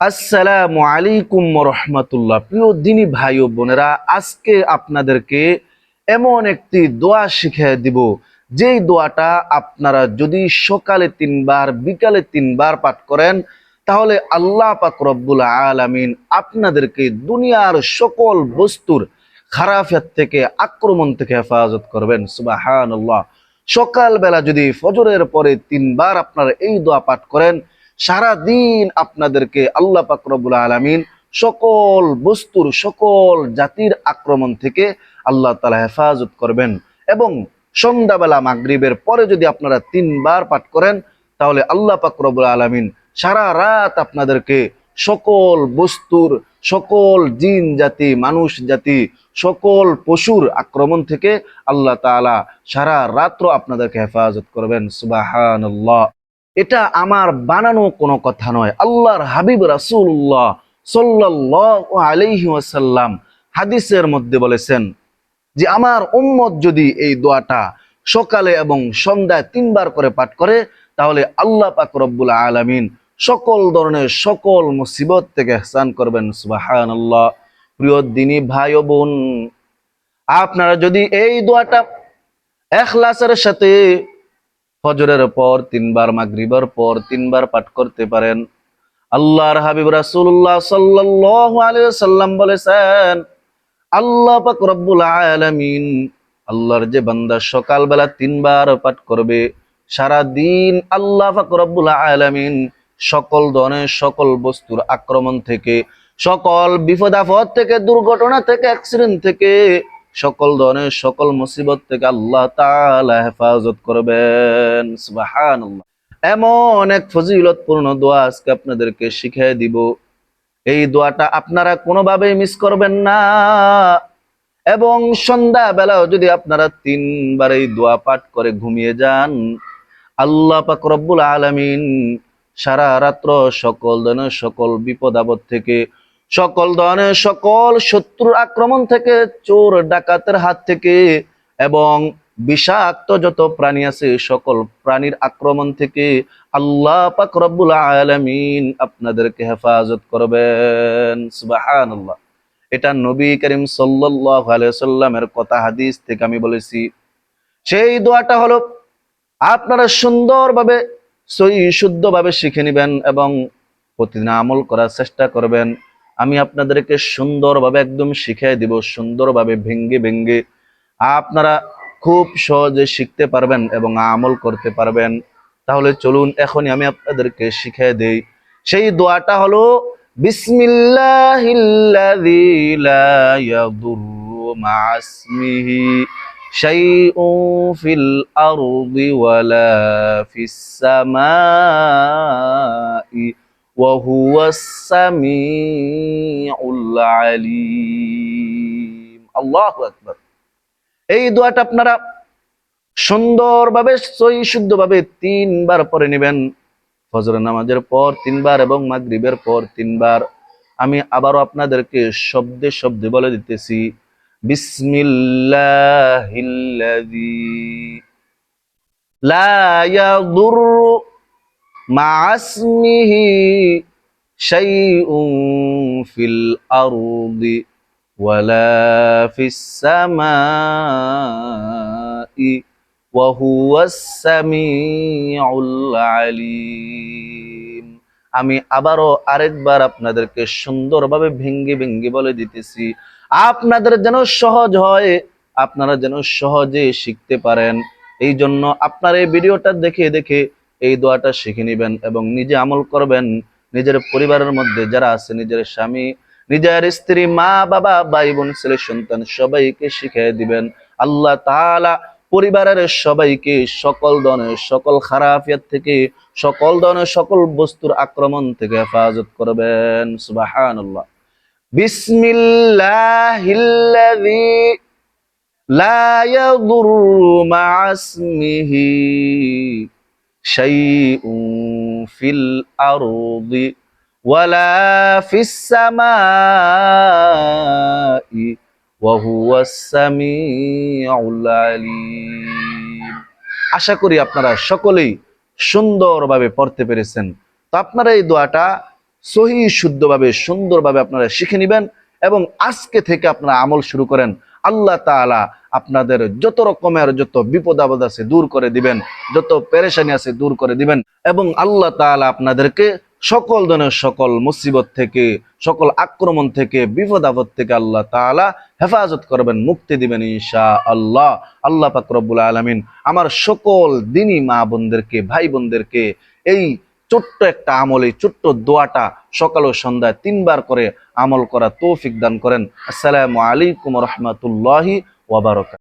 আসসালামু আলাইকুম রহমতুল্লাহ। প্রিয় দিনী ভাই ও বোনেরা, আজকে আপনাদেরকে এমন একটি দোয়া শিখিয়ে দিব, যেই দোয়াটা আপনারা যদি সকালে 3 বার বিকালে 3 বার পাঠ করেন, তাহলে আল্লাহ পাক রব্বুল আলামিন আপনাদেরকে দুনিয়ার সকল বস্তুর খারাফিয়াত থেকে, আক্রমণ থেকে হেফাজত করবেন। সুবহানাল্লাহ। সকালবেলা যদি ফজরের পরে 3 বার আপনারা এই দোয়া পাঠ করেন, সারা দিন আপনাদেরকে আল্লাহ পাক রব্বুল আলামিন সকল বস্তুর, সকল জাতির আক্রমণ থেকে আল্লাহ তাআলা হেফাজত করবেন। এবং সন্ধ্যাবেলা মাগরিবের পরে যদি আপনারা 3 বার পাঠ করেন, তাহলে আল্লাহ পাক রব্বুল আলামিন সারা রাত আপনাদেরকে সকল বস্তুর, সকল জিন জাতি, মানুষ জাতি, সকল পশুর আক্রমণ থেকে আল্লাহ তাআলা সারা রাত্র আপনাদেরকে হেফাজত করবেন। সুবহানাল্লাহ। এটা আমার বানানো কোনো কথা নয়, আল্লাহর হাবিব রাসূলুল্লাহ সাল্লাল্লাহু আলাইহি ওয়াসাল্লাম হাদিসের মধ্যে বলেছেন যে আমার উম্মত যদি এই দোয়াটা সকালে এবং সন্ধ্যায় 3 বার করে পাঠ করে, তাহলে আল্লাহ পাক রব্বুল আলামিন সকল ধরনের সকল মুসিবত থেকে ইহসান করবেন। সুবহানাল্লাহ। প্রিয় দিনী ভাই ও বোন, আপনারা যদি এই দোয়াটা ইখলাসের সাথে ফজরের পর 3 বার, মাগরিবের পর 3 বার পাঠ করতে পারেন, আল্লাহর হাবিব রাসূলুল্লাহ সাল্লাল্লাহু আলাইহি ওয়াসাল্লাম বলেছেন, আল্লাহ পাক রব্বুল আলামিন, আল্লাহর যে বান্দা সকালবেলা 3 বার পাঠ করবে, সারা দিন আল্লাহ পাক রব্বুল আলামিন সকল ধরনের সকল বস্তুর আক্রমণ থেকে, সকল বিপদ আপদ থেকে, দুর্ঘটনা থেকে, অ্যাক্সিডেন্ট থেকে, সকল ধরনের সকল মুসিবত থেকে আল্লাহ তাআলা হেফাজত করবেন। সুবহানাল্লাহ। এমন এক ফজিলতপূর্ণ দোয়া আজকে আপনাদেরকে শিখিয়ে দিব। এই দোয়াটা আপনারা কোনোভাবেই মিস করবেন না। এবং সন্ধ্যা বেলাও যদি আপনারা 3 বার এই দোয়া পাঠ করে ঘুমিয়ে যান, আল্লাহ পাক রব্বুল আলামিন সারা রাত্র সকল ধরনের সকল বিপদ আপদ থেকে, সকল ধরনের সকল শত্রুর আক্রমণ থেকে, চোর ডাকাতের হাত থেকে, এবং বিষাক্ত যত প্রাণী আছে সকল প্রাণীর আক্রমণ থেকে আল্লাহ পাক রব্বুল আলামিন আপনাদেরকে হেফাজত করবেন। সুবহানাল্লাহ। এটা নবী করিম সাল্লাল্লাহু আলাইহি ওয়াসাল্লামের কথা, হাদিস থেকে আমি বলেছি। সেই দোয়াটা হলো আপনারা সুন্দরভাবে, সহি শুদ্ধভাবে শিখে নেবেন এবং প্রতিদিন আমল করার চেষ্টা করবেন। আমি আপনাদেরকে সুন্দরভাবে একদম শিখিয়ে দিব, সুন্দরভাবে ভেঙ্গে ভেঙ্গে আপনারা খুব সহজে শিখতে পারবেন এবং আমল করতে পারবেন। তাহলে চলুন এখনই আমি আপনাদেরকে শিখিয়ে দেই। সেই দোয়াটা হলো, বিসমিল্লাহিল্লাযী লা ইয়াদুররু মা ইসমিহি শাইউন ফিল আরদি ওয়ালা ফিস সামাই ওয়া হুয়াস সামিউল আলীম। আল্লাহু আকবার। এই দোয়াটা আপনারা সুন্দরভাবে, সহি শুদ্ধভাবে 3 বার পড়ে নেবেন। ফজরের নামাজের পর 3 বার এবং মাগরিবের পর 3 বার। আমি আবারও আপনাদেরকে শব্দে শব্দে বলে দিতেছি, বিসমিল্লাহিল্লাযী লা ইয়াদুররু মা ইসমিহি শাইউন ফিল আরদি ওয়ালা ফিস সামাই ওয়া হুয়াস সামিউল আলীম। আমি আবারও আরেকবার আপনাদেরকে সুন্দরভাবে ভেঙ্গে ভেঙ্গে বলে দিতেছি, আপনাদের যেন সহজ হয়, আপনারা যেন সহজে শিখতে পারেন। এই জন্য আপনারা এই ভিডিওটা দেখে দেখে এই দোয়াটা শিখে নেবেন এবং নিজে আমল করবেন। নিজের পরিবারের মধ্যে যারা আছে, নিজের স্বামী, নিজের স্ত্রী, মা বাবা, ভাই বোন, ছেলে সন্তান সবাইকে শিখিয়ে দিবেন। আল্লাহ তাআলা পরিবারের সবাইকে সকল ধরনের সকল খারাফিয়াত থেকে, সকল ধরনের সকল বস্তুর আক্রমণ থেকে হেফাজত করবেন। সুবহানাল্লাহ। বিসমিল্লাহিল্লাযী লা ইয়াদুররু মা ইসমিহি শাইউন ফিল আরদি ওয়ালা ফিস সামাই ওয়া হুয়াস সামিউল আলীম। আশা করি আপনারা সকলেই সুন্দরভাবে পড়তে পেরেছেন। তো আপনারা এই দোয়াটা সহি শুদ্ধভাবে সুন্দরভাবে আপনারা শিখে নেবেন এবং আজকে থেকে আপনারা আমল শুরু করেন। আল্লাহ তাআলা আপনাদের যত রকমের যত বিপদ আপদ আছে দূর করে দিবেন, যত পেরেশানি আছে দূর করে দিবেন এবং আল্লাহ তাআলা আপনাদেরকে সকল ধরনের সকল মুসিবত থেকে, সকল আক্রমণ থেকে, বিপদ আপদ থেকে আল্লাহ তাআলা হেফাজত করবেন, মুক্তি দিবেন ইনশাআল্লাহ। আল্লাহ পাক রব্বুল আলামিন আমার সকল দিনী মা বোনদেরকে, ভাই বোনদেরকে এই ছোট্ট একটা আমল, এই ছোট্ট দোয়াটা সকাল ও সন্ধ্যায় 3 বার করে আমল করা তৌফিক দান করেন। আসসালামু আলাইকুম ওয়া রাহমাতুল্লাহি ওয়া বারাকাতুহু।